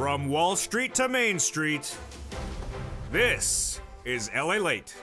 From Wall Street to Main Street, this is LALATE.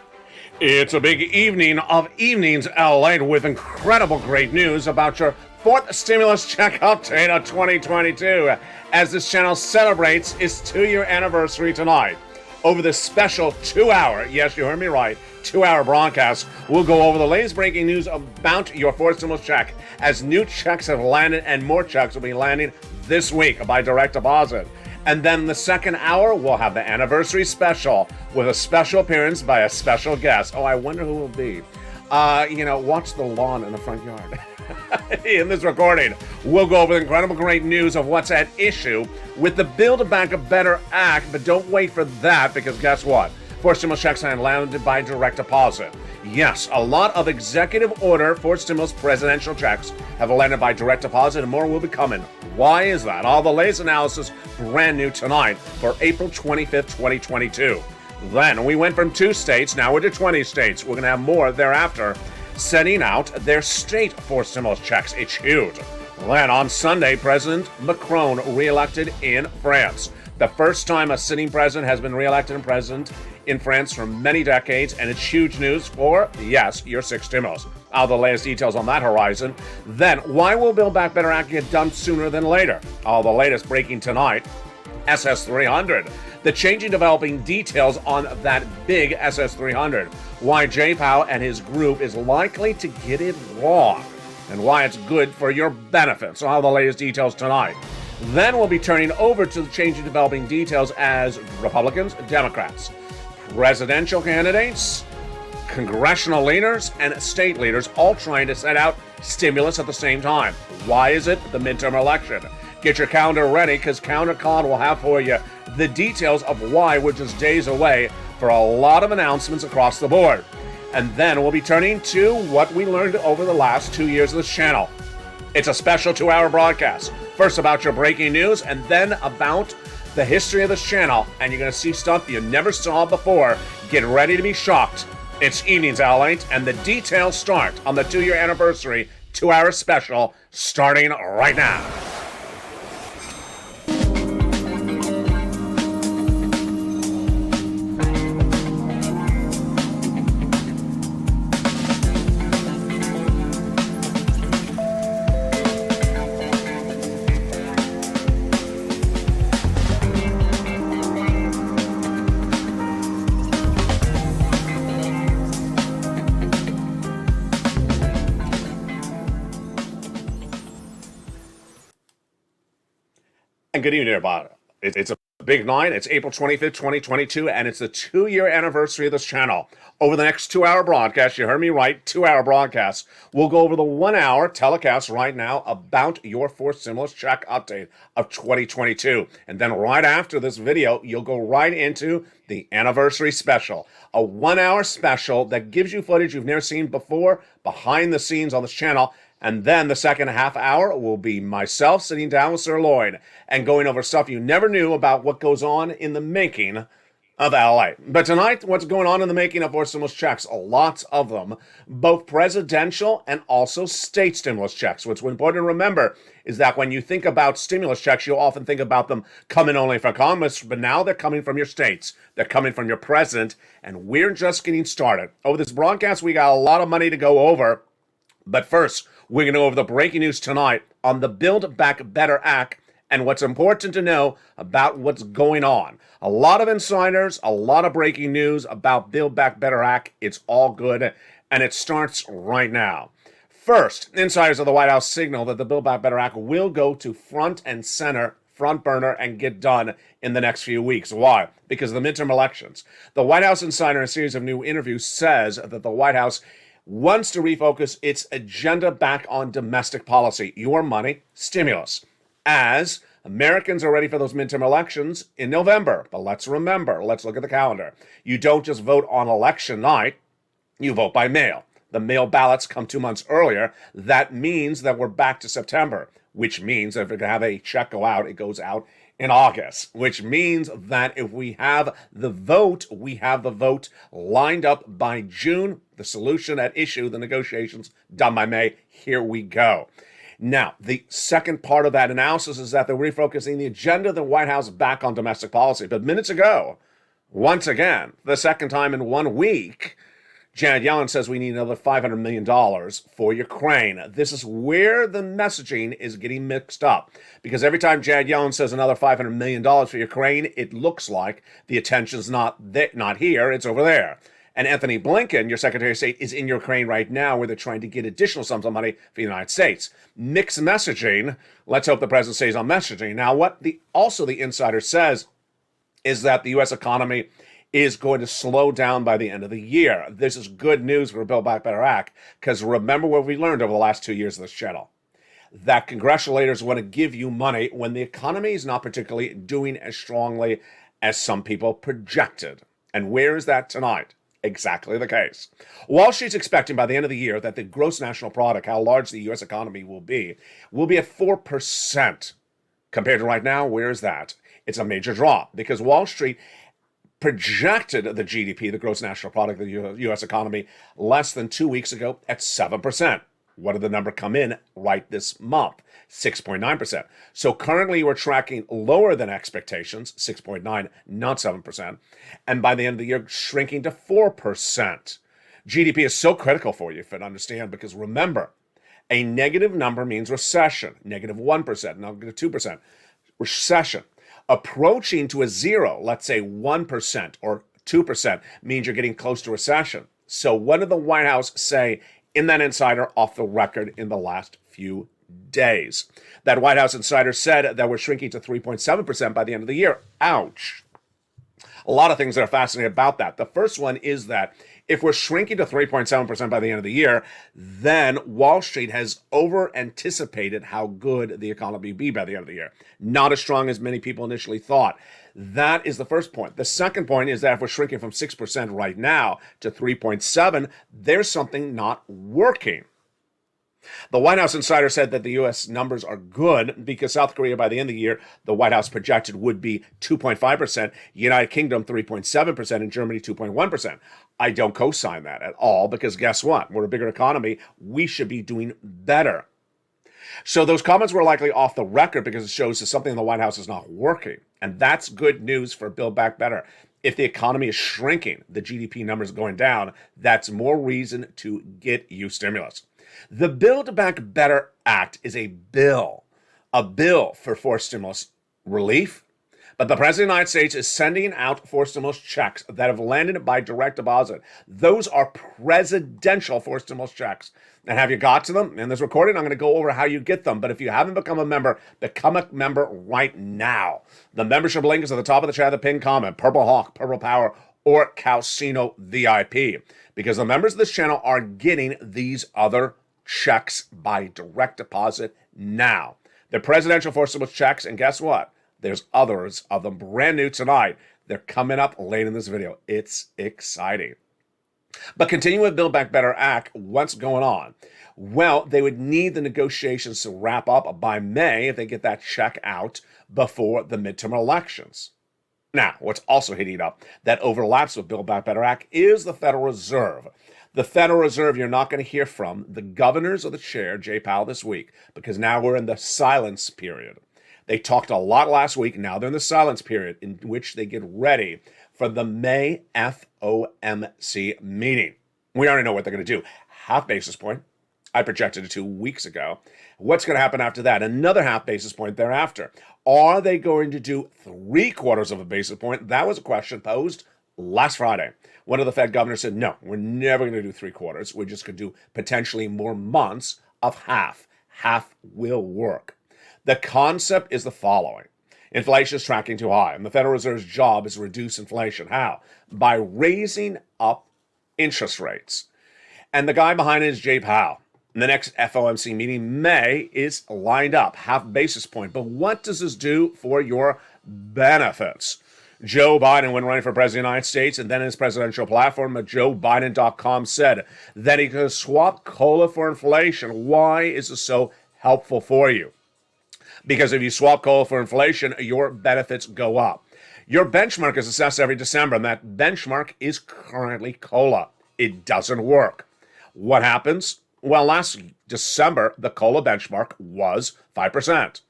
It's a big evening of evenings, LALATE, with incredible great news about your fourth stimulus check update of 2022, as this channel celebrates its 2-year anniversary tonight. Over this special 2-hour, yes, you heard me right, 2-hour broadcast, we'll go over the latest breaking news about your fourth stimulus check, as new checks have landed and more checks will be landing this week by direct deposit. And then the second hour, we'll have the anniversary special with a special appearance by a special guest. Oh, I wonder who will be. Watch the lawn in the front yard. In this recording, we'll go over the incredible great news of what's at issue with the Build Back Better Act, but don't wait for that, because guess what? Fourth stimulus checks are landed by direct deposit. Yes, a lot of executive order fourth stimulus presidential checks have landed by direct deposit, and more will be coming. Why is that? All the latest analysis brand new tonight for April 25th, 2022. Then we went from 2 states, now we're to 20 states. We're going to have more thereafter setting out their state fourth stimulus checks. It's huge. Then on Sunday, President Macron reelected in France. The first time a sitting president has been reelected in president in France for many decades, and it's huge news for, yes, your 6th stimulus. All the latest details on that horizon. Then, why will Build Back Better Act get done sooner than later? All the latest breaking tonight. SS300. The changing developing details on that big SS300. Why Jay Powell and his group is likely to get it wrong, and why it's good for your benefit. So all the latest details tonight. Then we'll be turning over to the changing developing details as Republicans, Democrats, presidential candidates, congressional leaders, and state leaders all trying to set out stimulus at the same time. Why is it? The midterm election. Get your calendar ready, because CounterCon will have for you the details of why we're just days away for a lot of announcements across the board. And then we'll be turning to what we learned over the last 2 years of this channel. It's a special 2-hour broadcast. First about your breaking news, and then about the history of this channel. And you're going to see stuff you never saw before. Get ready to be shocked. It's Evenings, LALATE, and the details start on the 2-year anniversary 2-hour special starting right now. And good evening, everybody. It's a big night. It's April 25th, 2022, and it's the 2-year anniversary of this channel. Over the next 2-hour broadcast, you heard me right, 2-hour broadcast, we'll go over the 1-hour telecast right now about your fourth stimulus check update of 2022. And then right after this video, you'll go right into the anniversary special, a 1-hour special that gives you footage you've never seen before, behind the scenes on this channel. And then the second half hour will be myself sitting down with Sir Lloyd and going over stuff you never knew about what goes on in the making of LA. But tonight, what's going on in the making of fourth stimulus checks? Lots of them, both presidential and also state stimulus checks. What's important to remember is that when you think about stimulus checks, you'll often think about them coming only from Congress, but now they're coming from your states. They're coming from your president, and we're just getting started. Over this broadcast, we got a lot of money to go over. But first, we're going to go over the breaking news tonight on the Build Back Better Act and what's important to know about what's going on. A lot of insiders, a lot of breaking news about Build Back Better Act. It's all good, and it starts right now. First, insiders of the White House signal that the Build Back Better Act will go to front and center, front burner, and get done in the next few weeks. Why? Because of the midterm elections. The White House insider in a series of new interviews says that the White House wants to refocus its agenda back on domestic policy, your money, stimulus, as Americans are ready for those midterm elections in November. But let's remember, let's look at the calendar. You don't just vote on election night, you vote by mail. The mail ballots come 2 months earlier. That means that we're back to September, which means that if we're going to have a check go out, it goes out in August, which means that if we have the vote, we have the vote lined up by June. The solution at issue, the negotiations done by May. Here we go. Now, the second part of that analysis is that they're refocusing the agenda of the White House back on domestic policy. But minutes ago, once again, the second time in 1 week, Janet Yellen says we need another $500 million for Ukraine. This is where the messaging is getting mixed up. Because every time Janet Yellen says another $500 million for Ukraine, it looks like the attention's not here, it's over there. And Anthony Blinken, your Secretary of State, is in Ukraine right now where they're trying to get additional sums of money for the United States. Mixed messaging. Let's hope the president stays on messaging. Now, what the insider says is that the U.S. economy is going to slow down by the end of the year. This is good news for Build Back Better Act, because remember what we learned over the last 2 years of this channel, that congressional leaders want to give you money when the economy is not particularly doing as strongly as some people projected. And where is that tonight? Exactly the case. Wall Street's expecting by the end of the year that the gross national product, how large the U.S. economy will be at 4%. Compared to right now, where is that? It's a major drop, because Wall Street projected the GDP, the gross national product of the U.S. economy, less than 2 weeks ago at 7%. What did the number come in right this month? 6.9%. So currently we're tracking lower than expectations, 6.9, not 7%. And by the end of the year, shrinking to 4%. GDP is so critical for you, if you understand, because remember, a negative number means recession, negative 1%, negative 2%. Recession. Approaching to a zero, let's say 1% or 2%, means you're getting close to recession. So what did the White House say in that insider off the record in the last few days? That White House insider said that we're shrinking to 3.7% by the end of the year. Ouch. A lot of things that are fascinating about that. The first one is that if we're shrinking to 3.7% by the end of the year, then Wall Street has over-anticipated how good the economy will be by the end of the year. Not as strong as many people initially thought. That is the first point. The second point is that if we're shrinking from 6% right now to 3.7%, there's something not working. The White House insider said that the U.S. numbers are good because South Korea by the end of the year, the White House projected would be 2.5%, United Kingdom 3.7%, and Germany 2.1%. I don't co-sign that at all because guess what? We're a bigger economy. We should be doing better. So those comments were likely off the record because it shows that something in the White House is not working. And that's good news for Build Back Better. If the economy is shrinking, the GDP numbers going down, that's more reason to get you stimulus. The Build Back Better Act is a bill for forced stimulus relief, but the President of the United States is sending out forced stimulus checks that have landed by direct deposit. Those are presidential forced stimulus checks. And have you got to them? In this recording, I'm going to go over how you get them, but if you haven't become a member right now. The membership link is at the top of the chat, the pinned comment, Purple Hawk, Purple Power, or Calcino VIP, because the members of this channel are getting these other checks by direct deposit now. They're presidential forced stimulus checks, and guess what? There's others of them brand new tonight. They're coming up late in this video. It's exciting. But continuing with Build Back Better Act, what's going on? Well, they would need the negotiations to wrap up by May if they get that check out before the midterm elections. Now, what's also heating up that overlaps with Build Back Better Act is the Federal Reserve. The Federal Reserve, you're not going to hear from the governors or the chair, Jay Powell, this week, because now we're in the silence period. They talked a lot last week. Now they're in the silence period in which they get ready for the May FOMC meeting. We already know what they're going to do. Half basis point. I projected it 2 weeks ago. What's going to happen after that? Another half basis point thereafter. Are they going to do 3/4 of a basis point? That was a question posed last Friday. One of the Fed governors said, no, we're never going to do 3/4. We're just going to do potentially more months of half. Half will work. The concept is the following. Inflation is tracking too high, and the Federal Reserve's job is to reduce inflation. How? By raising up interest rates. And the guy behind it is Jay Powell. And the next FOMC meeting, May, is lined up, half basis point. But what does this do for your benefits? Joe Biden, when running for president of the United States, and then his presidential platform at JoeBiden.com, said that he could swap COLA for inflation. Why is this so helpful for you? Because if you swap COLA for inflation, your benefits go up. Your benchmark is assessed every December, and that benchmark is currently COLA. It doesn't work. What happens? Well, last December, the COLA benchmark was 5%.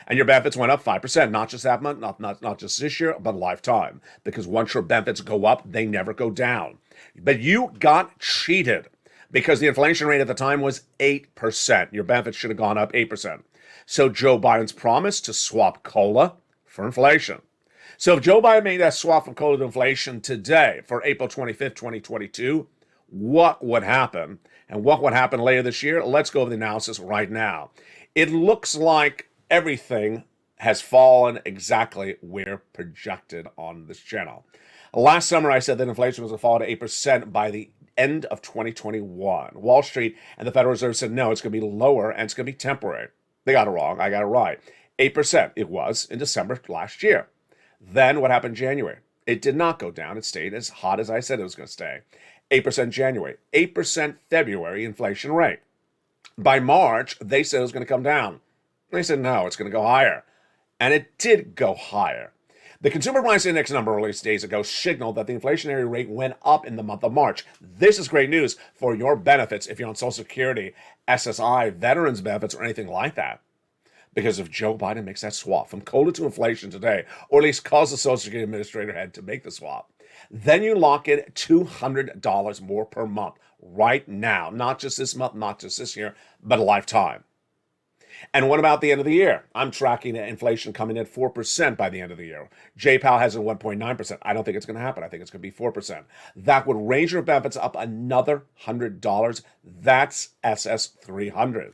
And your benefits went up 5%, not just that month, not just this year, but lifetime. Because once your benefits go up, they never go down. But you got cheated because the inflation rate at the time was 8%. Your benefits should have gone up 8%. So Joe Biden's promise to swap COLA for inflation. So if Joe Biden made that swap from COLA to inflation today for April 25th, 2022, what would happen? And what would happen later this year? Let's go over the analysis right now. It looks like everything has fallen exactly where projected on this channel. Last summer, I said that inflation was going to fall to 8% by the end of 2021. Wall Street and the Federal Reserve said, no, it's going to be lower and it's going to be temporary. They got it wrong. I got it right. 8% it was in December last year. Then what happened in January? It did not go down. It stayed as hot as I said it was going to stay. 8% January, 8% February inflation rate. By March, they said it was going to come down. They said, no, it's going to go higher. And it did go higher. The Consumer Price Index number released days ago signaled that the inflationary rate went up in the month of March. This is great news for your benefits if you're on Social Security, SSI, veterans benefits, or anything like that. Because if Joe Biden makes that swap from COLA to inflation today, or at least cause the Social Security Administrator head to make the swap, then you lock in $200 more per month right now. Not just this month, not just this year, but a lifetime. And what about the end of the year? I'm tracking inflation coming in at 4% by the end of the year. J-PAL has it 1.9%. I don't think it's going to happen. I think it's going to be 4%. That would raise your benefits up another $100. That's SS300.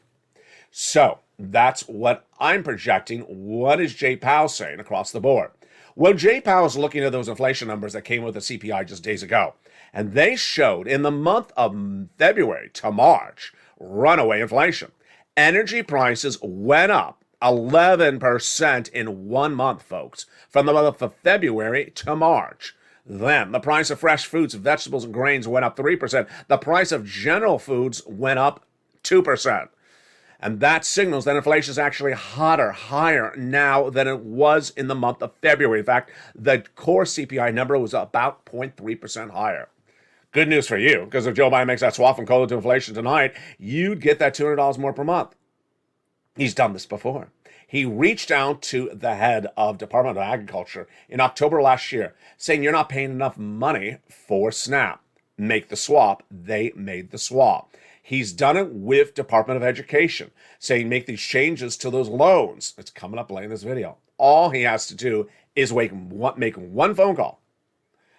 So that's what I'm projecting. What is J-PAL saying across the board? Well, J-PAL is looking at those inflation numbers that came with the CPI just days ago. And they showed in the month of February to March, runaway inflation. Energy prices went up 11% in 1 month, folks, from the month of February to March. Then the price of fresh fruits, vegetables, and grains went up 3%. The price of general foods went up 2%. And that signals that inflation is actually higher now than it was in the month of February. In fact, the core CPI number was about 0.3% higher. Good news for you, because if Joe Biden makes that swap from COLA to inflation tonight, you'd get that $200 more per month. He's done this before. He reached out to the head of Department of Agriculture in October last year, saying you're not paying enough money for SNAP. Make the swap. They made the swap. He's done it with Department of Education, saying make these changes to those loans. It's coming up later in this video. All he has to do is make one phone call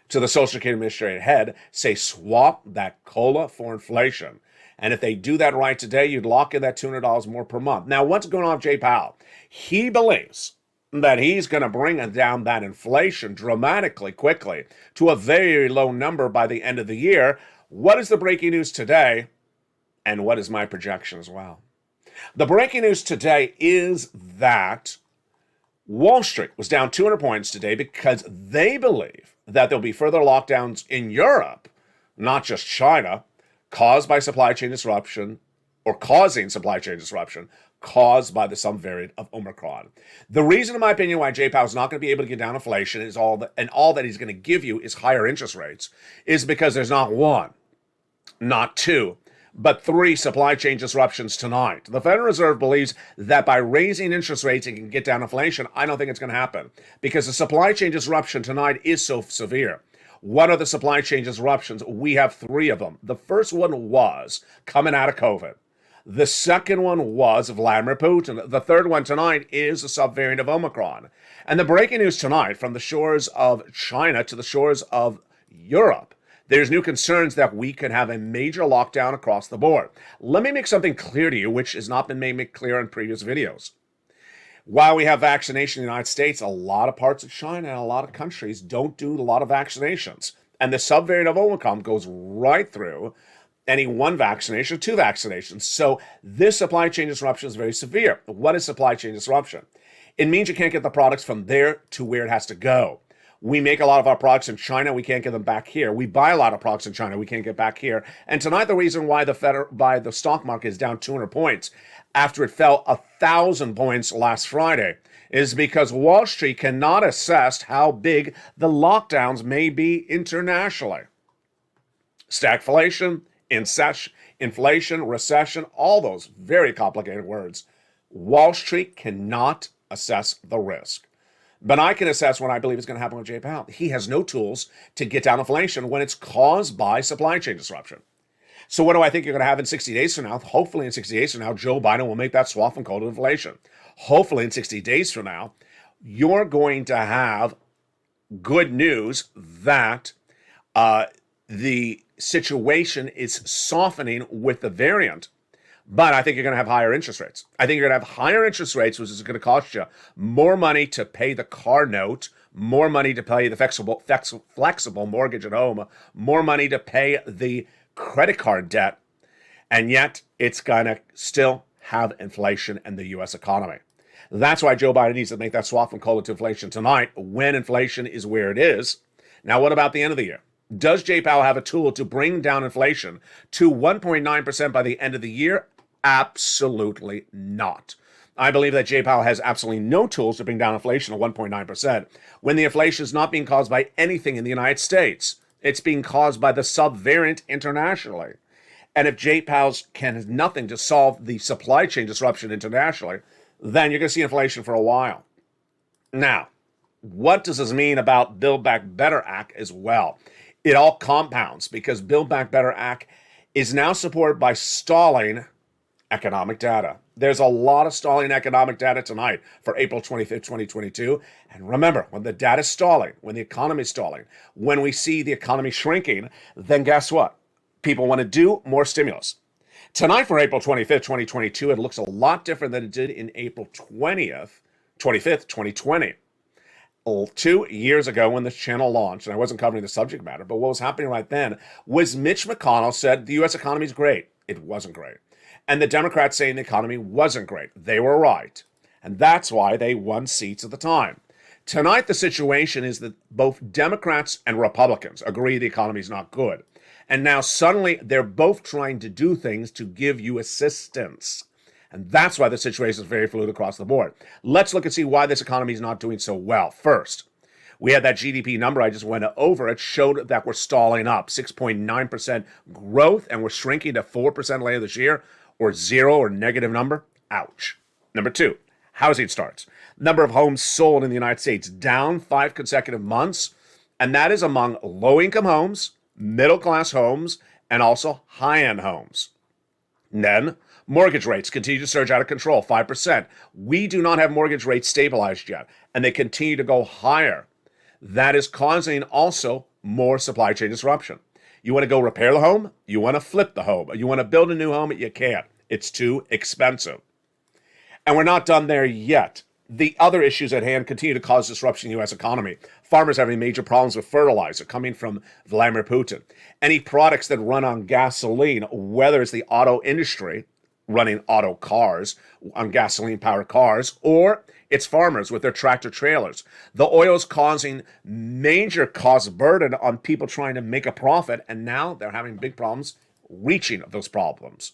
to the Social Security Administrator head, say swap that COLA for inflation. And if they do that right today, you'd lock in that $200 more per month. Now, what's going on with Jay Powell? He believes that he's going to bring down that inflation dramatically quickly to a very low number by the end of the year. What is the breaking news today? And what is my projection as well? The breaking news today is that Wall Street was down 200 points today because they believe that there'll be further lockdowns in Europe, not just China, caused by supply chain disruption or causing supply chain disruption caused by the some variant of Omicron. The reason, in my opinion, why Jay Powell's not going to be able to get down inflation is all that he's going to give you is higher interest rates is because there's not one, not two, but 3 supply chain disruptions tonight. The Federal Reserve believes that by raising interest rates, it can get down inflation. I don't think it's going to happen because the supply chain disruption tonight is so severe. What are the supply chain disruptions? We have 3 of them. The first one was coming out of COVID. The second one was Vladimir Putin. The third one tonight is a subvariant of Omicron. And the breaking news tonight from the shores of China to the shores of Europe, there's new concerns that we could have a major lockdown across the board. Let me make something clear to you, which has not been made clear in previous videos. While we have vaccination in the United States, a lot of parts of China and a lot of countries don't do a lot of vaccinations. And the subvariant of Omicron goes right through any 1 vaccination or 2 vaccinations. So this supply chain disruption is very severe. What is supply chain disruption? It means you can't get the products from there to where it has to go. We make a lot of our products in China. We can't get them back here. We buy a lot of products in China. We can't get back here. And tonight, the reason why the stock market is down 200 points after it fell 1,000 points last Friday is because Wall Street cannot assess how big the lockdowns may be internationally. Stagflation inflation, recession, all those very complicated words. Wall Street cannot assess the risk. But I can assess what I believe is going to happen with Jay Powell. He has no tools to get down inflation when it's caused by supply chain disruption. So what do I think you're going to have in 60 days from now? Hopefully in 60 days from now, Joe Biden will make that swath and call it inflation. Hopefully in 60 days from now, you're going to have good news that the situation is softening with the variant. But I think you're going to have higher interest rates. I think you're going to have higher interest rates, which is going to cost you more money to pay the car note, more money to pay the flexible mortgage at home, more money to pay the credit card debt, and yet it's going to still have inflation in the U.S. economy. That's why Joe Biden needs to make that swap from cola to inflation tonight when inflation is where it is. Now, what about the end of the year? Does Jay Powell have a tool to bring down inflation to 1.9% by the end of the year? Absolutely not. I believe that Jay Powell has absolutely no tools to bring down inflation to 1.9% when the inflation is not being caused by anything in the United States. It's being caused by the subvariant internationally. And if Jay Powell can nothing to solve the supply chain disruption internationally, then you're going to see inflation for a while. Now, what does this mean about Build Back Better Act as well? It all compounds because Build Back Better Act is now supported by stalling economic data. There's a lot of stalling economic data tonight for April 25th, 2022. And remember, when the data is stalling, when the economy is stalling, when we see the economy shrinking, then guess what? People want to do more stimulus. Tonight for April 25th, 2022, it looks a lot different than it did in April 25th, 2020. 2 years ago when this channel launched, and I wasn't covering the subject matter, but what was happening right then was Mitch McConnell said the U.S. economy is great. It wasn't great. And the Democrats saying the economy wasn't great. They were right. And that's why they won seats at the time. Tonight, the situation is that both Democrats and Republicans agree the economy is not good. And now suddenly they're both trying to do things to give you assistance. And that's why the situation is very fluid across the board. Let's look and see why this economy is not doing so well. First, we had that GDP number I just went over. It showed that we're stalling up 6.9% growth and we're shrinking to 4% later this year, or zero or negative number. Ouch. Number two, housing starts. Number of homes sold in the United States down 5 consecutive months. And that is among low-income homes, middle-class homes, and also high-end homes. And then mortgage rates continue to surge out of control, 5%. We do not have mortgage rates stabilized yet, and they continue to go higher. That is causing also more supply chain disruption. You want to go repair the home? You want to flip the home? You want to build a new home? You can't. It's too expensive. And we're not done there yet. The other issues at hand continue to cause disruption in the U.S. economy. Farmers having major problems with fertilizer coming from Vladimir Putin. Any products that run on gasoline, whether it's the auto industry running auto cars on gasoline-powered cars, or it's farmers with their tractor trailers. The oil is causing major cost burden on people trying to make a profit, and now they're having big problems reaching those profits.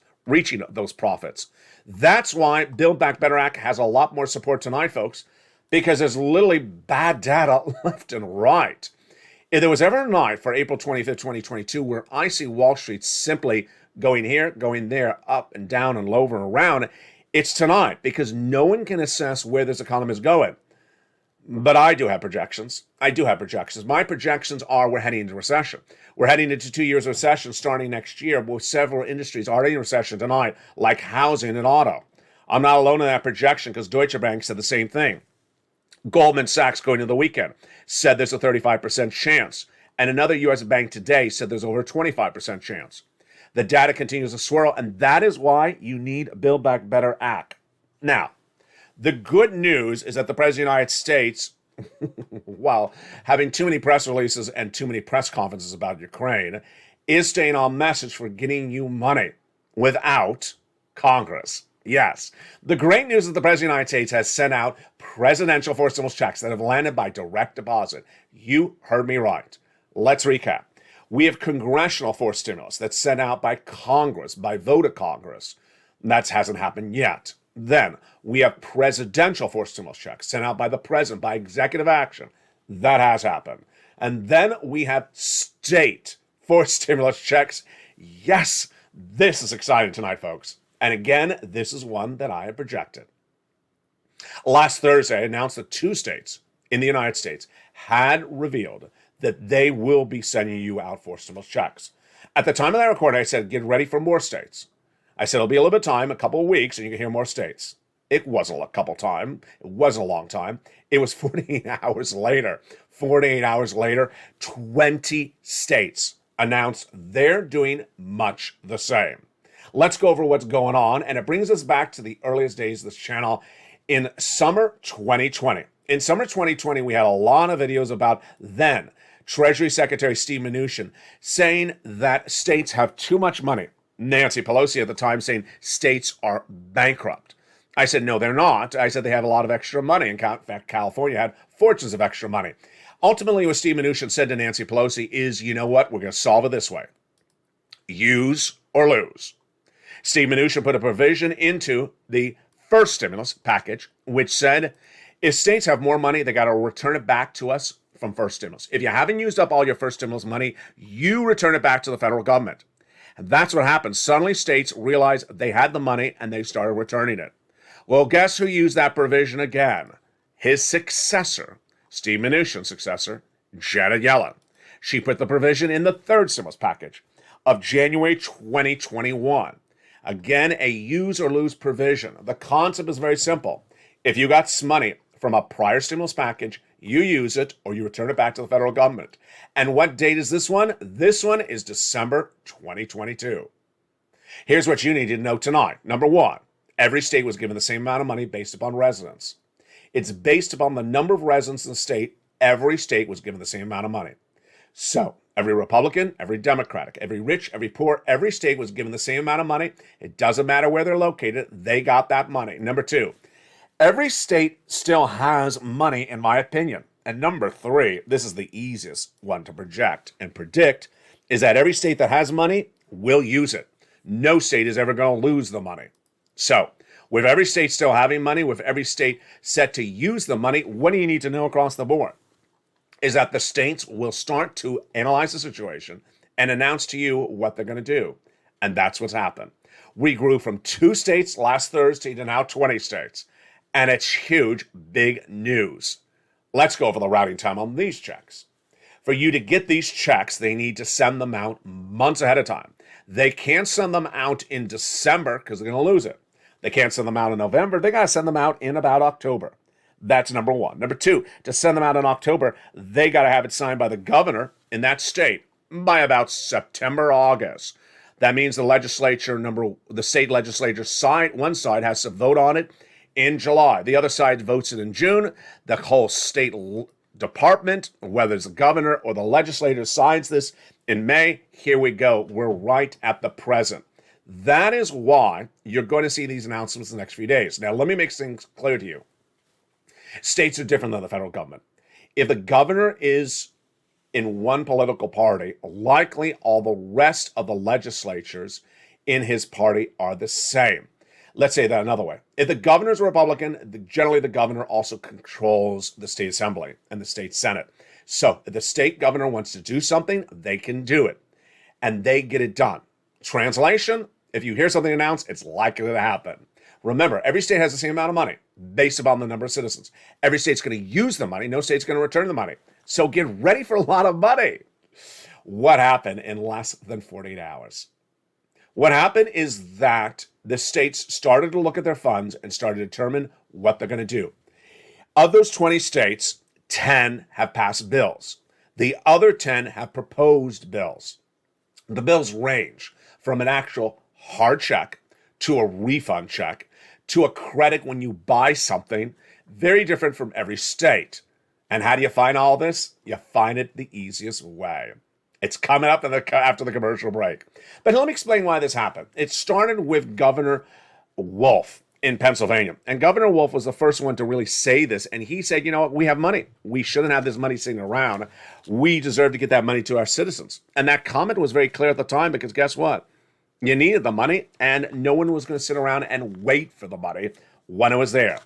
That's why Build Back Better Act has a lot more support tonight, folks, because there's literally bad data left and right. If there was ever a night for April 25th, 2022, where I see Wall Street simply going here, going there, up and down and over and around, it's tonight, because no one can assess where this economy is going. But I do have projections. My projections are we're heading into recession. We're heading into 2 years of recession starting next year, with several industries already in recession tonight, like housing and auto. I'm not alone in that projection, because Deutsche Bank said the same thing. Goldman Sachs, going into the weekend, said there's a 35% chance. And another U.S. bank today said there's over a 25% chance. The data continues to swirl, and that is why you need a Build Back Better Act. Now, the good news is that the President of the United States, while having too many press releases and too many press conferences about Ukraine, is staying on message for getting you money without Congress. Yes. The great news is that the President of the United States has sent out presidential forced stimulus checks that have landed by direct deposit. You heard me right. Let's recap. We have congressional forced stimulus that's sent out by Congress, by vote of Congress. That hasn't happened yet. Then we have presidential forced stimulus checks sent out by the president, by executive action. That has happened. And then we have state forced stimulus checks. Yes, This is exciting tonight, folks. And again, this is one that I have projected. Last Thursday, I announced that 2 states in the United States had revealed that they will be sending you out for stimulus checks. At the time of that recording, I said, get ready for more states. I said, it'll be a little bit of time, a couple of weeks, and you can hear more states. It wasn't a couple time. It wasn't a long time. It was 48 hours later. 48 hours later, 20 states announced they're doing much the same. Let's go over what's going on, and it brings us back to the earliest days of this channel in summer 2020. In summer 2020, we had a lot of videos about then Treasury Secretary Steve Mnuchin saying that states have too much money. Nancy Pelosi at the time saying states are bankrupt. I said, no, they're not. I said they have a lot of extra money. In fact, California had fortunes of extra money. Ultimately, what Steve Mnuchin said to Nancy Pelosi is, you know what? We're going to solve it this way. Use or lose. Steve Mnuchin put a provision into the first stimulus package, which said if states have more money, they got to return it back to us from first stimulus. If you haven't used up all your first stimulus money, you return it back to the federal government. And that's what happened. Suddenly, states realized they had the money and they started returning it. Well, guess who used that provision again? His successor, Steve Mnuchin's successor, Janet Yellen. She put the provision in the third stimulus package of January 2021. Again, a use or lose provision. The concept is very simple. If you got money from a prior stimulus package, you use it or you return it back to the federal government. And what date is this one? This one is December 2022. Here's what you need to know tonight. Number one, every state was given the same amount of money based upon residents. It's based upon the number of residents in the state. Every state was given the same amount of money. So every Republican, every Democratic, every rich, every poor, every state was given the same amount of money. It doesn't matter where they're located. They got that money. Number two, every state still has money, in my opinion. And number three, this is the easiest one to project and predict, is that every state that has money will use it. No state is ever going to lose the money. So, with every state still having money, with every state set to use the money, what do you need to know across the board? Is that the states will start to analyze the situation and announce to you what they're going to do. And that's what's happened. We grew from 2 states last Thursday to now 20 states. And it's huge, big news. Let's go over the routing time on these checks. For you to get these checks, they need to send them out months ahead of time. They can't send them out in December because they're going to lose it. They can't send them out in November. They got to send them out in about October. That's number one. Number two, to send them out in October, they got to have it signed by the governor in that state by about September, August. That means the state legislature side, one side has to vote on it in July. The other side votes it in June. The whole state department, whether it's the governor or the legislature, signs this in May. Here we go. We're right at the present. That is why you're going to see these announcements in the next few days. Now, let me make things clear to you. States are different than the federal government. If the governor is in one political party, likely all the rest of the legislatures in his party are the same. Let's say that another way. If the governor is a Republican, generally the governor also controls the state assembly and the state senate. So if the state governor wants to do something, they can do it. And they get it done. Translation, if you hear something announced, it's likely to happen. Remember, every state has the same amount of money based upon the number of citizens. Every state's going to use the money. No state's going to return the money. So get ready for a lot of money. What happened in less than 48 hours? What happened is that the states started to look at their funds and started to determine what they're going to do. Of those 20 states, 10 have passed bills. The other 10 have proposed bills. The bills range from an actual hard check to a refund check to a credit when you buy something, very different from every state. And how do you find all this? You find it the easiest way. It's coming up after the commercial break. But let me explain why this happened. It started with Governor Wolf in Pennsylvania. And Governor Wolf was the first one to really say this. And he said, you know what, we have money. We shouldn't have this money sitting around. We deserve to get that money to our citizens. And that comment was very clear at the time because guess what? You needed the money, and no one was going to sit around and wait for the money when it was there.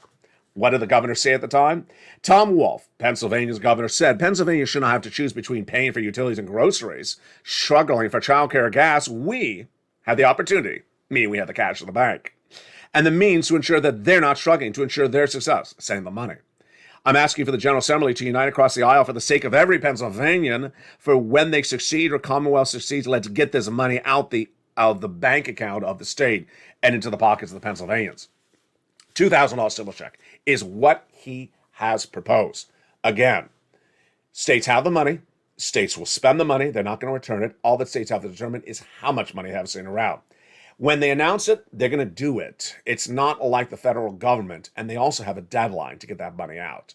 What did the governor say at the time? Tom Wolf, Pennsylvania's governor, said Pennsylvania shouldn't have to choose between paying for utilities and groceries, struggling for childcare or gas. We have the opportunity, meaning we have the cash in the bank, and the means to ensure that they're not struggling, to ensure their success, send the money. I'm asking for the General Assembly to unite across the aisle for the sake of every Pennsylvanian, for when they succeed or Commonwealth succeeds, let's get this money out of the bank account of the state and into the pockets of the Pennsylvanians. $2,000 stimulus check is what he has proposed. Again, states have the money. States will spend the money. They're not going to return it. All that states have to determine is how much money they have sitting around. When they announce it, they're going to do it. It's not like the federal government, and they also have a deadline to get that money out.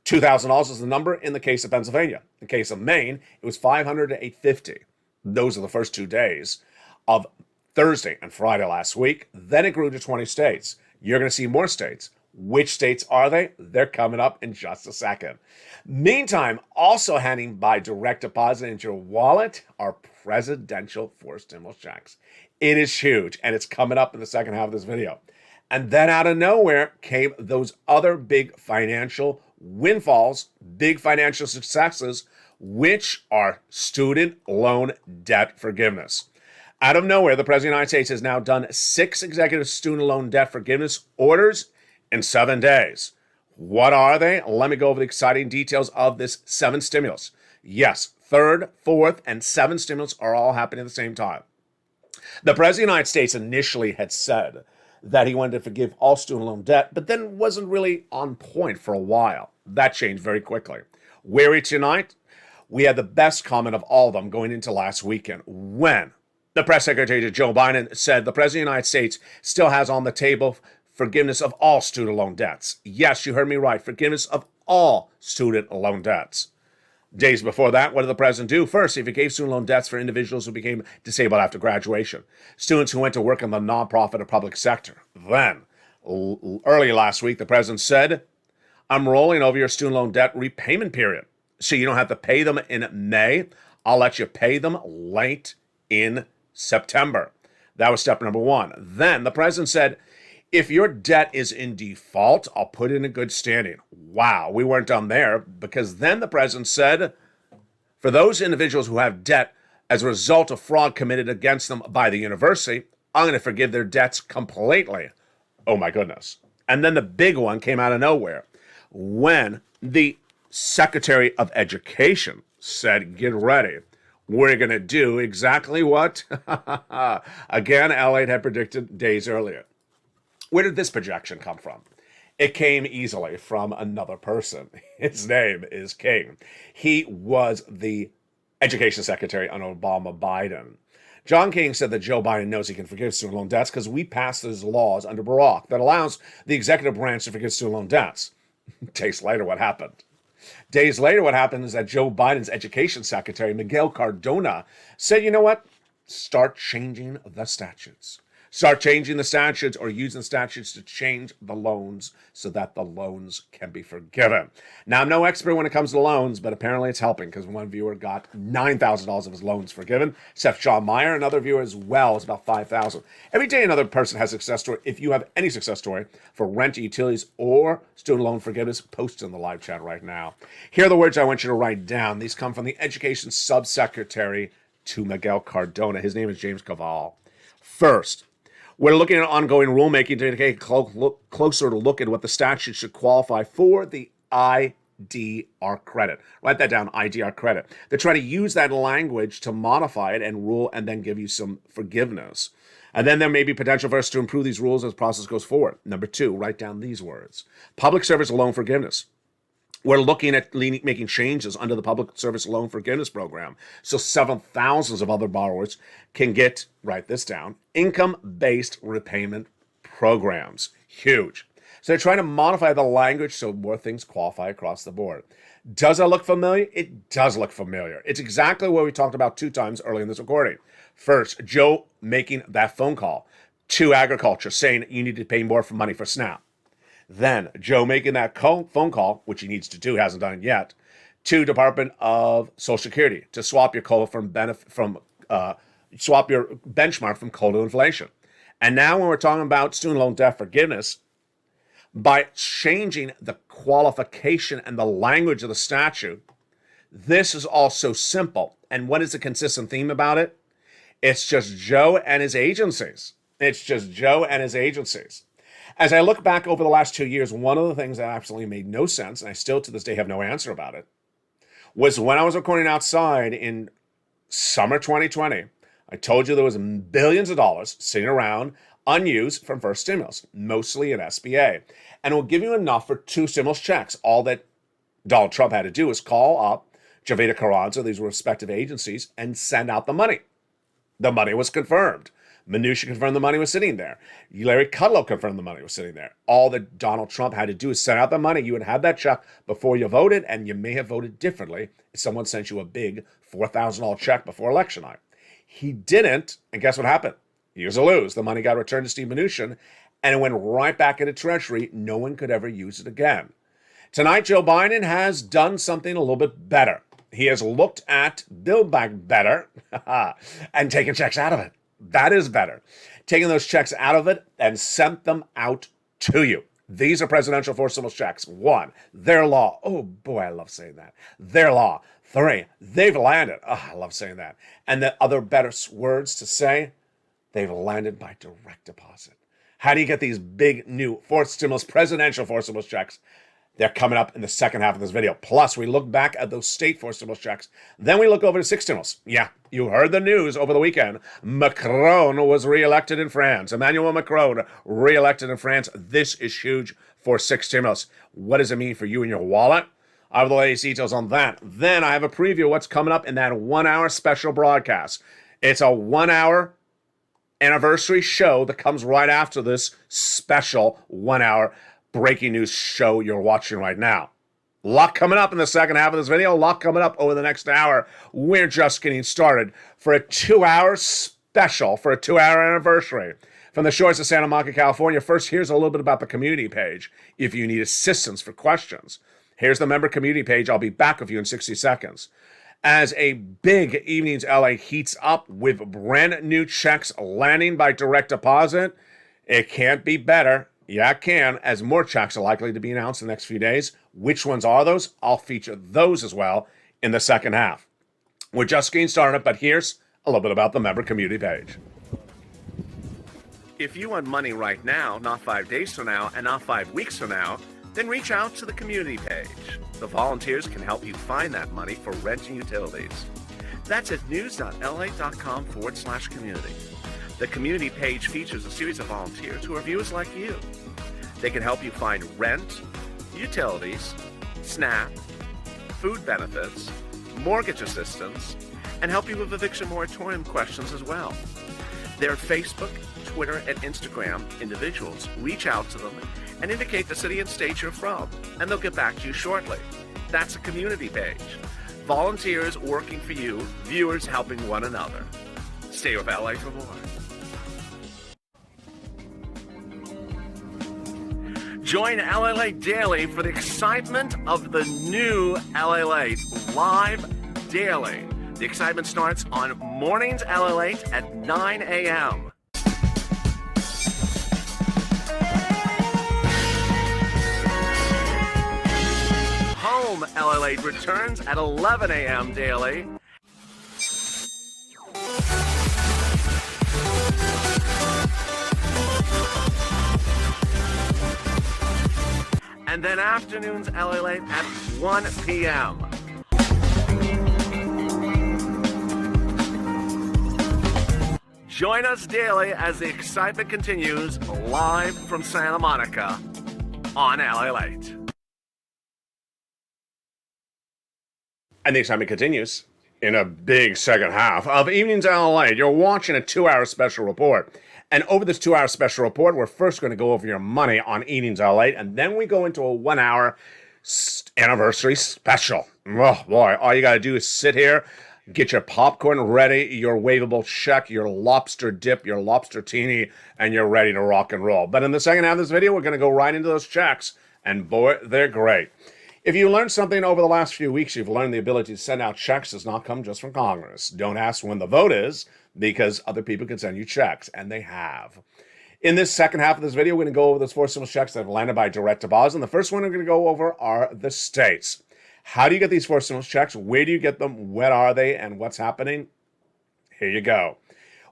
$2,000 is the number in the case of Pennsylvania. In the case of Maine, it was $500 to $850. Those are the first 2 days of Thursday and Friday last week. Then it grew to 20 states. You're going to see more states. Which states are they? They're coming up in just a second. Meantime, also handing by direct deposit into your wallet are presidential forced stimulus checks. It is huge, and it's coming up in the second half of this video. And then out of nowhere came those other big financial windfalls, big financial successes, which are student loan debt forgiveness. Out of nowhere, the President of the United States has now done 6 executive student loan debt forgiveness orders in 7 days. What are they? Let me go over the exciting details of this 7 stimulus. Yes, 3rd, 4th, and 7th stimulus are all happening at the same time. The President of the United States initially had said that he wanted to forgive all student loan debt, but then wasn't really on point for a while. That changed very quickly. Wary tonight, we had the best comment of all of them going into last weekend when the press secretary Joe Biden said the President of the United States still has on the table forgiveness of all student loan debts. Yes, you heard me right. Forgiveness of all student loan debts. Days before that, what did the president do? First, he forgave student loan debts for individuals who became disabled after graduation, students who went to work in the nonprofit or public sector. Then, early last week, the president said, I'm rolling over your student loan debt repayment period. So you don't have to pay them in May. I'll let you pay them late in September. That was step number 1. Then the president said, if your debt is in default, I'll put it in good standing. Wow, we weren't done there, because then the president said, for those individuals who have debt as a result of fraud committed against them by the university, I'm going to forgive their debts completely. Oh my goodness. And then the big one came out of nowhere when the Secretary of Education said, get ready. We're going to do exactly what? Again, LALATE had predicted days earlier. Where did this projection come from? It came easily from another person. His name is King. He was the education secretary under Biden. John King said that Joe Biden knows he can forgive student loan debts because we passed those laws under Barack that allows the executive branch to forgive student loan debts. Days later, what happened? Days later, what happened is that Joe Biden's education secretary, Miguel Cardona, said, you know what? Start changing the statutes. Start changing the statutes or using statutes to change the loans so that the loans can be forgiven. Now, I'm no expert when it comes to loans, but apparently it's helping because one viewer got $9,000 of his loans forgiven, except Sean Meyer. Another viewer as well is about $5,000. Every day another person has a success story. If you have any success story for rent, utilities, or student loan forgiveness, post in the live chat right now. Here are the words I want you to write down. These come from the education subsecretary to Miguel Cardona. His name is James Cavall. First, we're looking at ongoing rulemaking to take a closer look at what the statute should qualify for the IDR credit. Write that down, IDR credit. They're trying to use that language to modify it and rule and then give you some forgiveness. And then there may be potential for us to improve these rules as the process goes forward. Number 2, write down these words. Public service loan forgiveness. We're looking at making changes under the Public Service Loan Forgiveness Program so several thousands of other borrowers can get, write this down, income-based repayment programs. Huge. So they're trying to modify the language so more things qualify across the board. Does it look familiar? It does look familiar. It's exactly what we talked about 2 times early in this recording. First, Joe making that phone call to agriculture saying you need to pay more for money for SNAP. Then Joe making that phone call, which he needs to do, hasn't done it yet, to Department of Social Security to swap your COLA swap your benchmark from COLA to inflation. And now when we're talking about student loan debt forgiveness, by changing the qualification and the language of the statute, this is also simple. And what is the consistent theme about it? It's just Joe and his agencies. It's just Joe and his agencies. As I look back over the last 2 years, one of the things that absolutely made no sense, and I still to this day have no answer about it, was when I was recording outside in summer 2020. I told you there was billions of dollars sitting around unused from first stimulus, mostly in SBA. And it will give you enough for 2 stimulus checks. All that Donald Trump had to do is call up Javeda Carranza, these respective agencies, and send out the money. The money was confirmed. Mnuchin confirmed the money was sitting there. Larry Kudlow confirmed the money was sitting there. All that Donald Trump had to do is send out the money. You would have that check before you voted, and you may have voted differently if someone sent you a big $4,000 check before election night. He didn't, and guess what happened? Use or lose. The money got returned to Steve Mnuchin, and it went right back into Treasury. No one could ever use it again. Tonight, Joe Biden has done something a little bit better. He has looked at Build Back Better and taken checks out of it. That is better. Taking those checks out of it and sent them out to you. These are presidential forced stimulus checks. 1, their law. Oh boy, I love saying that. Their law. 3, they've landed. Oh, I love saying that. And the other better words to say, they've landed by direct deposit. How do you get these big new forced stimulus, presidential forced stimulus checks? They're coming up in the second half of this video. Plus, we look back at those state forced stimulus checks. Then we look over to 6 stimulus. Yeah, you heard the news over the weekend. Macron was reelected in France. Emmanuel Macron reelected in France. This is huge for 6 stimulus. What does it mean for you and your wallet? I have the latest details on that. Then I have a preview of what's coming up in that 1-hour special broadcast. It's a 1-hour anniversary show that comes right after this special 1-hour breaking news show you're watching right now. A lot coming up in the second half of this video. A lot coming up over the next hour. We're just getting started for a 2-hour special, for a 2-hour anniversary. From the shores of Santa Monica, California, first, here's a little bit about the community page if you need assistance for questions. Here's the member community page. I'll be back with you in 60 seconds. As a big Evenings LA heats up with brand new checks landing by direct deposit, it can't be better. Yeah, it can, as more checks are likely to be announced in the next few days. Which ones are those? I'll feature those as well in the second half. We're just getting started, but here's a little bit about the member community page. If you want money right now, not 5 days from now, and not 5 weeks from now, then reach out to the community page. The volunteers can help you find that money for rent and utilities. That's at news.la.com/community. The community page features a series of volunteers who are viewers like you. They can help you find rent, utilities, SNAP, food benefits, mortgage assistance, and help you with eviction moratorium questions as well. Their Facebook, Twitter, and Instagram individuals reach out to them and indicate the city and state you're from, and they'll get back to you shortly. That's a community page. Volunteers working for you, viewers helping one another. Stay with LA for more. Join LALATE daily for the excitement of the new LALATE live daily. The excitement starts on mornings LALATE at 9 a.m. Home LALATE returns at 11 a.m. daily. And then afternoons LALATE at 1 p.m. Join us daily as the excitement continues live from Santa Monica on LALATE. And the excitement continues in a big second half of Evenings LALATE. You're watching a 2-hour special report. And over this 2-hour special report, we're first going to go over your money on Evenings LALATE, and then we go into a 1-hour anniversary special. Oh boy, all you got to do is sit here, get your popcorn ready, your wavable check, your lobster dip, your lobster teeny, and you're ready to rock and roll. But in the second half of this video, we're going to go right into those checks, and boy, they're great. If you learned something over the last few weeks, you've learned the ability to send out checks does not come just from Congress. Don't ask when the vote is, because other people can send you checks, and they have. In this second half of this video, we're going to go over those 4 stimulus checks that have landed by direct deposit. And the first one we're going to go over are the states. How do you get these 4 stimulus checks? Where do you get them? What are they? And what's happening? Here you go.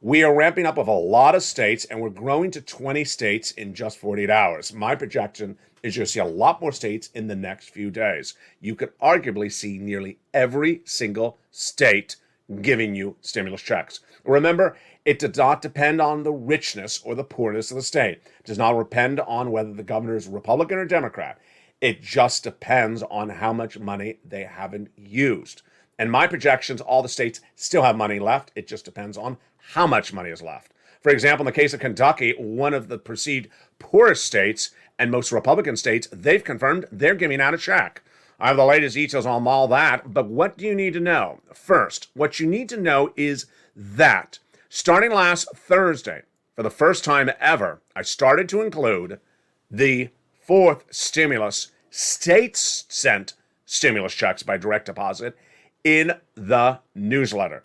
We are ramping up with a lot of states, and we're growing to 20 states in just 48 hours. My projection is you'll see a lot more states in the next few days. You could arguably see nearly every single state giving you stimulus checks. Remember, it does not depend on the richness or the poorness of the state. It does not depend on whether the governor is Republican or Democrat. It just depends on how much money they haven't used. And my projections, all the states still have money left. It just depends on how much money is left. For example, in the case of Kentucky, one of the perceived poorest states and most Republican states, they've confirmed they're giving out a check. I have the latest details on all that, but what do you need to know? First, what you need to know is that starting last Thursday, for the first time ever, I started to include the fourth stimulus, states sent stimulus checks by direct deposit in the newsletter.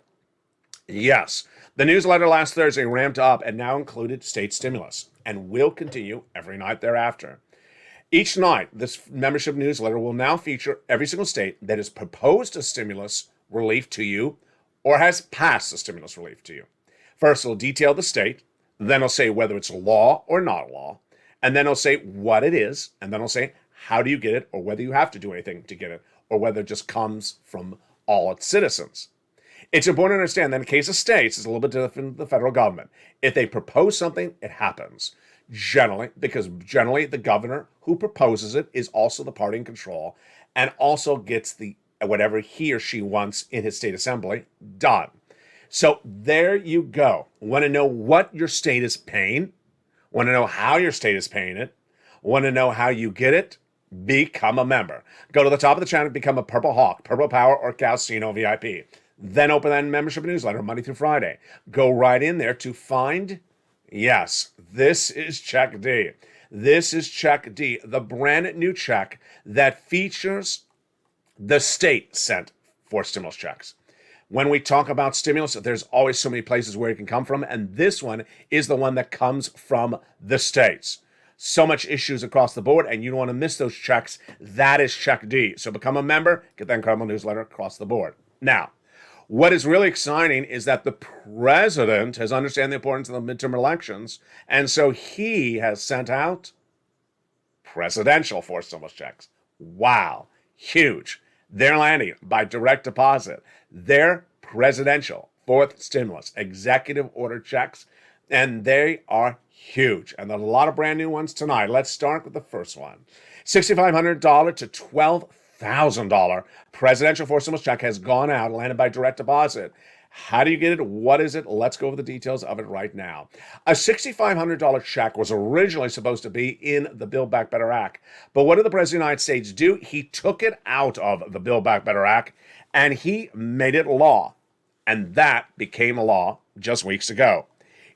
Yes, the newsletter last Thursday ramped up and now included state stimulus and will continue every night thereafter. Each night, this membership newsletter will now feature every single state that has proposed a stimulus relief to you or has passed a stimulus relief to you. First, it'll detail the state, then it'll say whether it's law or not law, and then it'll say what it is, and then it'll say how do you get it or whether you have to do anything to get it or whether it just comes from all its citizens. It's important to understand that in the case of states, it's a little bit different than the federal government. If they propose something, it happens. Generally, because generally the governor who proposes it is also the party in control and also gets the whatever he or she wants in his state assembly done. So there you go. Want to know what your state is paying? Want to know how your state is paying it? Want to know how you get it? Become a member. Go to the top of the channel, become a Purple Hawk, Purple Power, or Calcino VIP. Then open that membership newsletter Monday through Friday. Go right in there to find, yes, this is Check D. This is Check D, the brand new check that features the state sent for stimulus checks. When we talk about stimulus, there's always so many places where it can come from, and this one is the one that comes from the states. So much issues across the board, and you don't want to miss those checks. That is Check D. So become a member, get that incredible newsletter across the board. Now, what is really exciting is that the president has understood the importance of the midterm elections, and so he has sent out presidential forced stimulus checks. Wow, huge. They're landing by direct deposit. They're presidential fourth stimulus executive order checks, and they are huge. And there's a lot of brand new ones tonight. Let's start with the first one. $6,500 to $12,000 presidential forced stimulus check has gone out, landed by direct deposit. How do you get it? What is it? Let's go over the details of it right now. A $6,500 check was originally supposed to be in the Build Back Better Act. But what did the President of the United States do? He took it out of the Build Back Better Act and he made it law. And that became a law just weeks ago.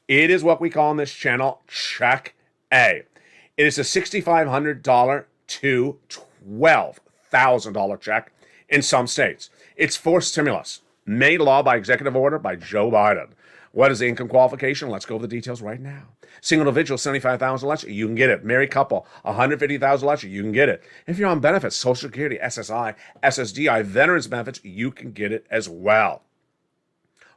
It is what we call on this channel Check A. It is a $6,500 to $12,000 check in some states. It's forced stimulus, made law by executive order by Joe Biden. What is the income qualification? Let's go over the details right now. Single individual, $75,000 less, you can get it. Married couple, $150,000 less, you can get it. If you're on benefits, Social Security, SSI, SSDI, veterans benefits, you can get it as well.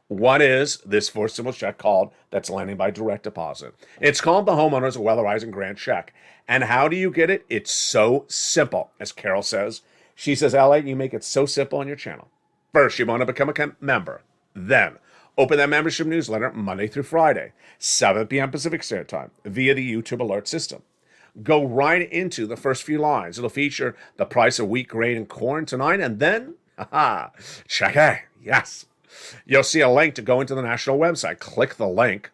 What is this forced stimulus check called that's landing by direct deposit? It's called the Homeowners Weatherizing Grant Check. And how do you get it? It's so simple, as Carol says. She says, LA, you make it so simple on your channel. First, you want to become a member. Then, open that membership newsletter Monday through Friday, 7 p.m. Pacific Standard Time, via the YouTube alert system. Go right into the first few lines. It'll feature the price of wheat, grain, and corn tonight, and then, check A, yes. You'll see a link to go into the national website. Click the link.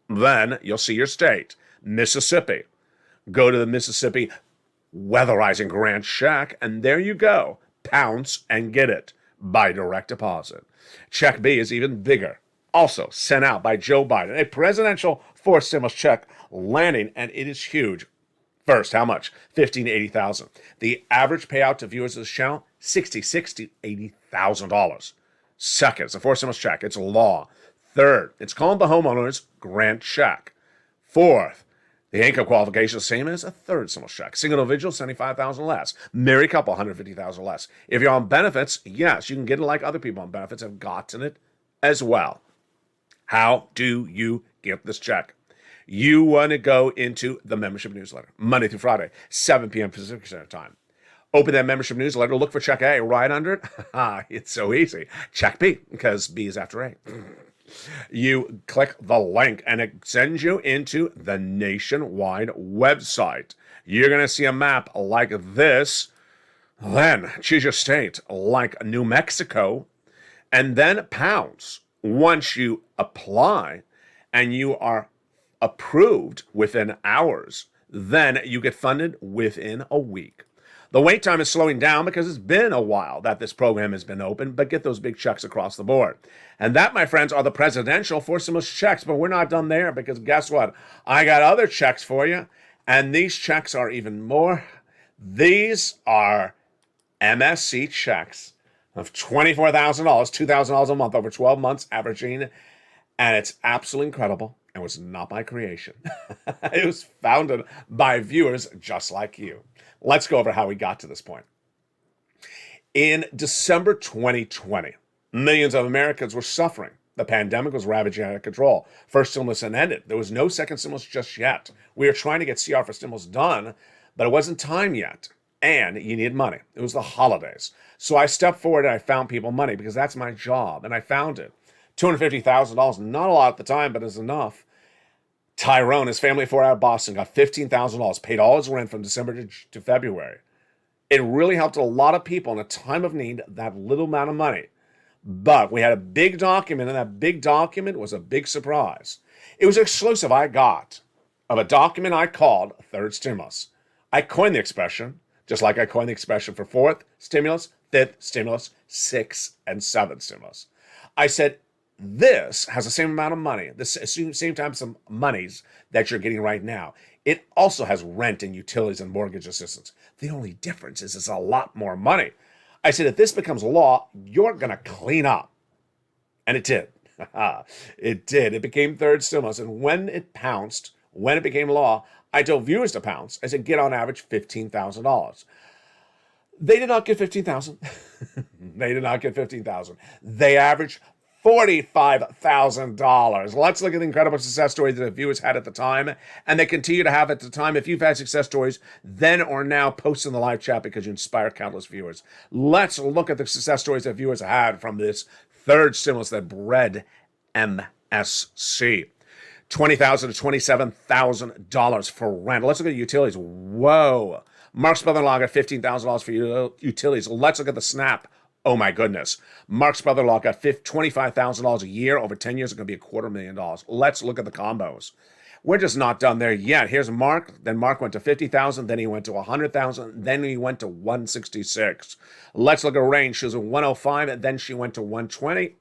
Then you'll see your state, Mississippi. Go to the Mississippi Weatherizing Grant Check, and there you go. Pounce and get it by direct deposit. Check B is even bigger. Also sent out by Joe Biden. A presidential forced stimulus check landing, and it is huge. First, how much? $15,000 to $80,000. The average payout to viewers of this channel, $66,000 to $80,000. Second, it's a forced stimulus check. It's law. Third, it's called the Homeowners Grant Check. Fourth, the income qualification is the same as a third stimulus check. Single individual, $75,000 less. Married couple, $150,000 less. If you're on benefits, yes, you can get it like other people on benefits have gotten it as well. How do you get this check? You want to go into the membership newsletter, Monday through Friday, 7 p.m. Pacific Standard Time. Open that membership newsletter, look for check A right under it. It's so easy. Check B, because B is after A. You click the link and it sends you into the nationwide website. You're going to see a map like this. Then choose your state like New Mexico and then pounds. Once you apply and you are approved within hours, then you get funded within a week. The wait time is slowing down because it's been a while that this program has been open, but get those big checks across the board. And that, my friends, are the presidential fourth stimulus checks, but we're not done there because guess what? I got other checks for you, and these checks are even more. These are MSC checks of $24,000, $2,000 a month over 12 months averaging, and it's absolutely incredible. It was not my creation. It was founded by viewers just like you. Let's go over how we got to this point. In December 2020, millions of Americans were suffering. The pandemic was ravaging out of control. First stimulus had ended. There was no second stimulus just yet. We were trying to get CR for stimulus done, but it wasn't time yet. And you needed money. It was the holidays. So I stepped forward and I found people money because that's my job. And I found it. $250,000, not a lot at the time, but it's enough. Tyrone, his family 4 out of Boston, got $15,000, paid all his rent from December to February. It really helped a lot of people in a time of need, that little amount of money. But we had a big document, and that big document was a big surprise. It was exclusive I got of a document I called third stimulus. I coined the expression, just like I coined the expression for fourth stimulus, fifth stimulus, sixth, and seventh stimulus. I said, this has the same amount of money, the same types of monies that you're getting right now. It also has rent and utilities and mortgage assistance. The only difference is it's a lot more money. I said, if this becomes law, you're going to clean up. And it did. It did. It became third stimulus. And when it pounced, when it became law, I told viewers to pounce. I said, get on average $15,000. They did not get $15,000. They did not get $15,000. They averaged $45,000. Let's look at the incredible success stories that the viewers had at the time, and they continue to have at the time. If you've had success stories then or now, post in the live chat because you inspire countless viewers. Let's look at the success stories that viewers had from this third stimulus that bred MSC. $20,000 to $27,000 for rent. Let's look at utilities. Whoa. Mark's brother-in-law got $15,000 for utilities. Let's look at the SNAP. Oh my goodness. Mark's brother-in-law got $25,000 a year. Over 10 years, it's going to be $250,000. Let's look at the combos. We're just not done there yet. Here's Mark. Then Mark went to $50,000. Then he went to $100,000. Then he went to $166,000. Let's look at Rain. She was at $105,000. And then she went to $120,000.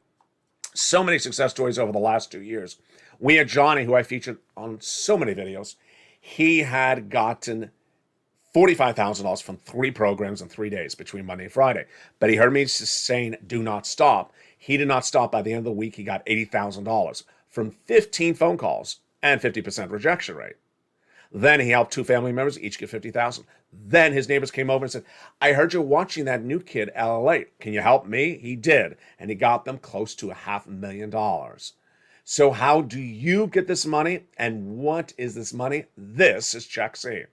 So many success stories over the last 2 years. We had Johnny, who I featured on so many videos. He had gotten $45,000 from 3 programs in 3 days between Monday and Friday. But he heard me saying, do not stop. He did not stop. By the end of the week, he got $80,000 from 15 phone calls and 50% rejection rate. Then he helped 2 family members, each get $50,000. Then his neighbors came over and said, I heard you're watching that new kid, LALATE. Can you help me? He did. And he got them close to $500,000. So how do you get this money? And what is this money? This is Check C.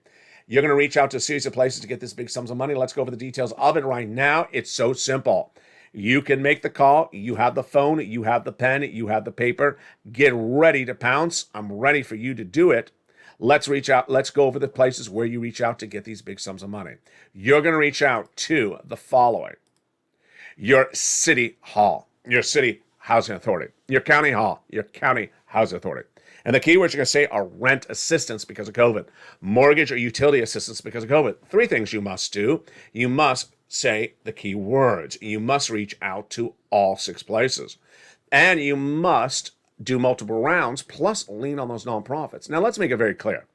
You're going to reach out to a series of places to get this big sums of money. Let's go over the details of it right now. It's so simple. You can make the call. You have the phone. You have the pen. You have the paper. Get ready to pounce. I'm ready for you to do it. Let's reach out. Let's go over the places where you reach out to get these big sums of money. You're going to reach out to the following. Your city hall, your city housing authority, your county hall, your county housing authority. And the keywords you're going to say are rent assistance because of COVID, mortgage or utility assistance because of COVID. 3 things you must do. You must say the key words. You must reach out to all 6 places. And you must do multiple rounds, plus lean on those nonprofits. Now, let's make it very clear.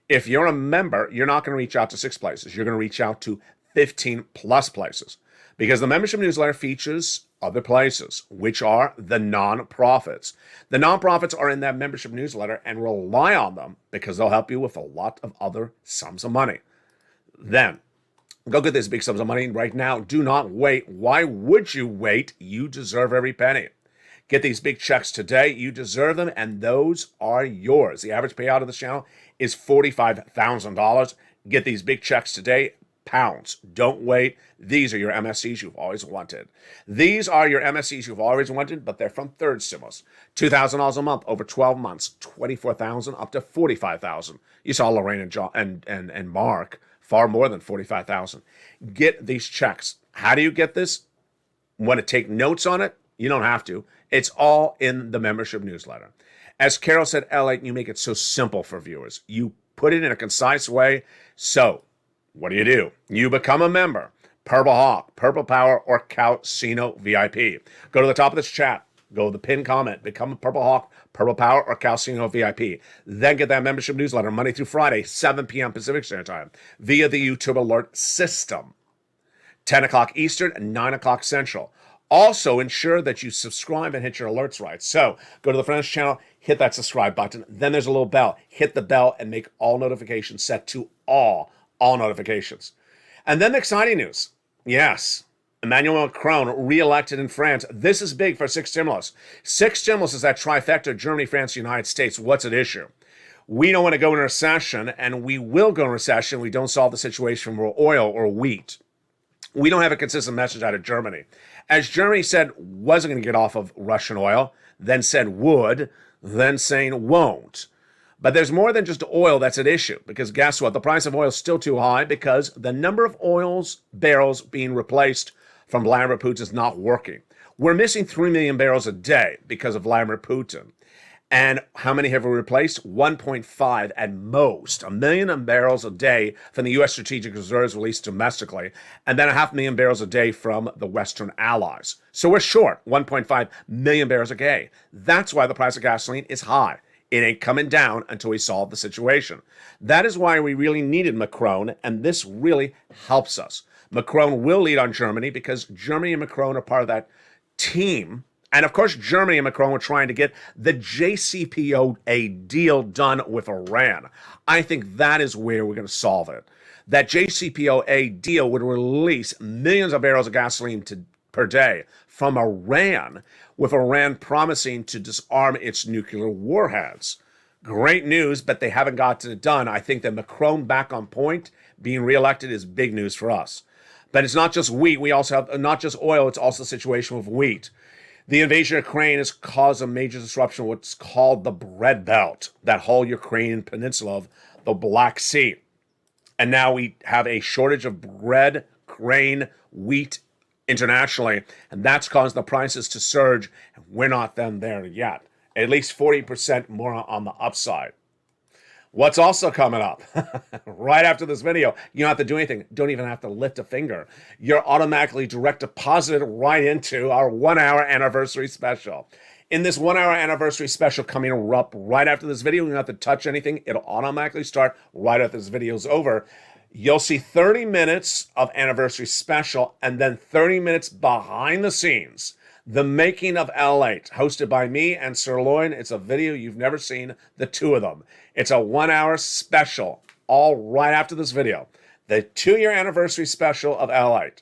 If you're a member, you're not going to reach out to 6 places. You're going to reach out to 15 plus places because the membership newsletter features other places, which are the nonprofits. The nonprofits are in that membership newsletter and rely on them because they'll help you with a lot of other sums of money. Then, go get these big sums of money right now. Do not wait. Why would you wait? You deserve every penny. Get these big checks today. You deserve them, and those are yours. The average payout of this channel is $45,000. Get these big checks today. Pounds. Don't wait. These are your MSCs you've always wanted. These are your MSCs you've always wanted, but they're from third stimulus. $2,000 a month over 12 months. $24,000 up to $45,000. You saw Lorraine and John and Mark far more than $45,000. Get these checks. How do you get this? Want to take notes on it? You don't have to. It's all in the membership newsletter. As Carol said, LALATE, you make it so simple for viewers. You put it in a concise way. So, what do? You become a member. Purple Hawk, Purple Power, or Calcino VIP. Go to the top of this chat. Go to the pinned comment. Become a Purple Hawk, Purple Power, or Calcino VIP. Then get that membership newsletter Monday through Friday, 7 p.m. Pacific Standard Time, via the YouTube alert system. 10 o'clock Eastern and 9 o'clock Central. Also, ensure that you subscribe and hit your alerts right. So, go to the front of this channel, hit that subscribe button. Then there's a little bell. Hit the bell and make all notifications set to all notifications. And then the exciting news. Yes, Emmanuel Macron re-elected in France. This is big for six stimulus. Six stimulus is that trifecta: Germany, France, United States. What's at issue? We don't want to go in a recession, and we will go in recession. We don't solve the situation for oil or wheat. We don't have a consistent message out of Germany. As Germany said wasn't going to get off of Russian oil, then said would, then saying won't. But there's more than just oil that's at issue, because guess what? The price of oil is still too high because the number of oil's barrels being replaced from Vladimir Putin is not working. We're missing 3 million barrels a day because of Vladimir Putin. And how many have we replaced? 1.5 at most. 1 million barrels a day from the U.S. strategic reserves released domestically, and then 500,000 barrels a day from the Western allies. So we're short 1.5 million barrels a day. That's why the price of gasoline is high. It ain't coming down until we solve the situation. That is why we really needed Macron, and this really helps us. Macron will lead on Germany because Germany and Macron are part of that team. And of course, Germany and Macron were trying to get the JCPOA deal done with Iran. I think that is where we're going to solve it. That JCPOA deal would release millions of barrels of gasoline per day from Iran, with Iran promising to disarm its nuclear warheads. Great news, but they haven't gotten it done. I think that Macron back on point, being reelected, is big news for us. But it's not just wheat. We also have not just oil. It's also the situation with wheat. The invasion of Ukraine has caused a major disruption of what's called the bread belt, that whole Ukrainian peninsula of the Black Sea. And now we have a shortage of bread, grain, wheat internationally, and that's caused the prices to surge, and we're not then there yet. At least 40% more on the upside. What's also coming up? Right after this video, you don't have to do anything. Don't even have to lift a finger. You're automatically direct deposited right into our 1 hour anniversary special. In this 1 hour anniversary special coming up right after this video, you don't have to touch anything. It'll automatically start right after this video is over. You'll see 30 minutes of anniversary special and then 30 minutes behind the scenes. The Making of LALATE, hosted by me and Sirloin. It's a video you've never seen, the two of them. It's a 1 hour special, all right after this video. The 2-year anniversary special of LALATE.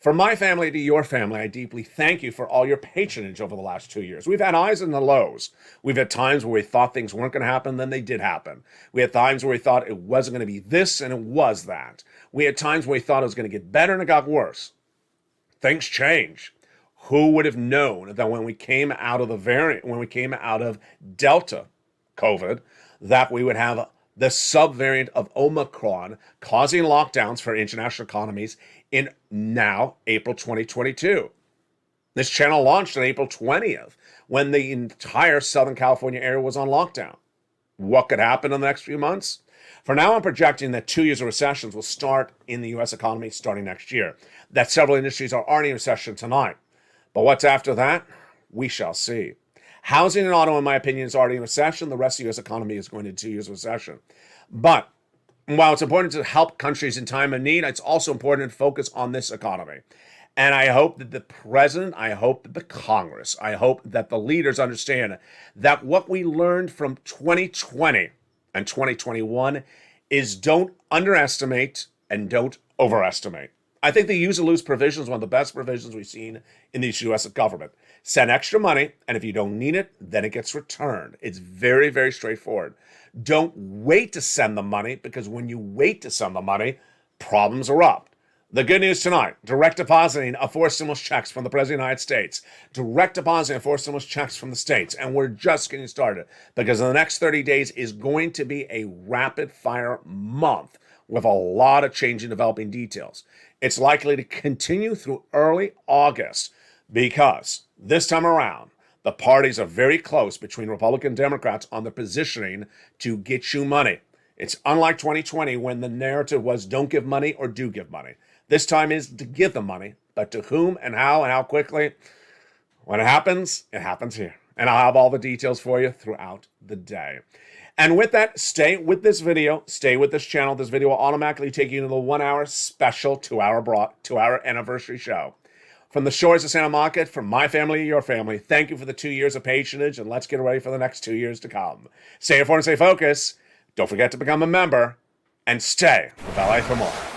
From my family to your family, I deeply thank you for all your patronage over the last 2 years. We've had highs and the lows. We've had times where we thought things weren't going to happen, then they did happen. We had times where we thought it wasn't going to be this, and it was that. We had times where we thought it was going to get better, and it got worse. Things change. Who would have known that when we came out of the variant, when we came out of Delta COVID, that we would have the subvariant of Omicron causing lockdowns for international economies in now April 2022. This channel launched on April 20th when the entire Southern California area was on lockdown. What could happen in the next few months? For now, I'm projecting that 2 years of recessions will start in the U.S. economy starting next year, that several industries are already in recession tonight. But what's after that? We shall see. Housing and auto, in my opinion, is already in recession. The rest of the U.S. economy is going into 2 years of recession. But while it's important to help countries in time of need, it's also important to focus on this economy. And I hope that the president, I hope that the Congress, I hope that the leaders understand that what we learned from 2020 and 2021 is don't underestimate and don't overestimate. I think the use or lose provision is one of the best provisions we've seen in the U.S. government. Send extra money, and if you don't need it, then it gets returned. It's very, very straightforward. Don't wait to send the money, because when you wait to send the money, problems erupt. The good news tonight, direct depositing of 4 stimulus checks from the President of the United States, direct depositing of 4 stimulus checks from the states, and we're just getting started, because in the next 30 days is going to be a rapid-fire month with a lot of changing developing details. It's likely to continue through early August, because this time around, the parties are very close between Republican and Democrats on the positioning to get you money. It's unlike 2020 when the narrative was don't give money or do give money. This time is to give the money, but to whom and how quickly? When it happens here. And I'll have all the details for you throughout the day. And with that, stay with this video, stay with this channel. This video will automatically take you to the 1-hour special 2-hour anniversary show. From the shores of Santa Monica, from my family to your family, thank you for the 2 years of patronage, and let's get ready for the next 2 years to come. Stay informed and stay focused. Don't forget to become a member, and stay with LA for more.